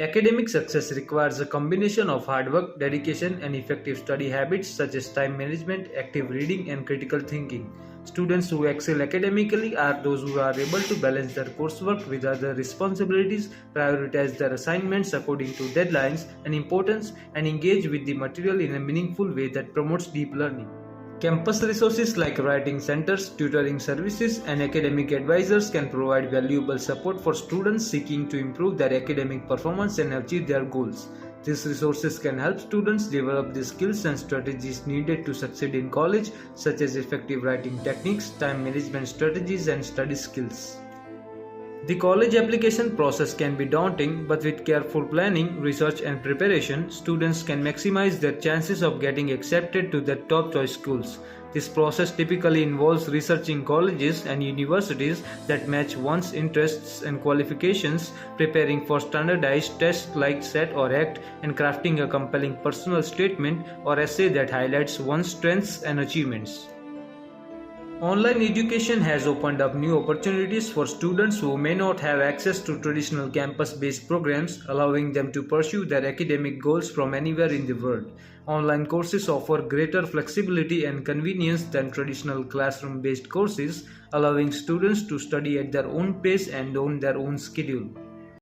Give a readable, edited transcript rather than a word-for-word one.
Academic success requires a combination of hard work, dedication, and effective study habits such as time management, active reading, and critical thinking. Students who excel academically are those who are able to balance their coursework with other responsibilities, prioritize their assignments according to deadlines and importance, and engage with the material in a meaningful way that promotes deep learning. Campus resources like writing centers, tutoring services, and academic advisors can provide valuable support for students seeking to improve their academic performance and achieve their goals. These resources can help students develop the skills and strategies needed to succeed in college, such as effective writing techniques, time management strategies, and study skills. The college application process can be daunting, but with careful planning, research, and preparation, students can maximize their chances of getting accepted to their top choice schools. This process typically involves researching colleges and universities that match one's interests and qualifications, preparing for standardized tests like SAT or ACT, and crafting a compelling personal statement or essay that highlights one's strengths and achievements. Online education has opened up new opportunities for students who may not have access to traditional campus-based programs, allowing them to pursue their academic goals from anywhere in the world. Online courses offer greater flexibility and convenience than traditional classroom-based courses, allowing students to study at their own pace and on their own schedule.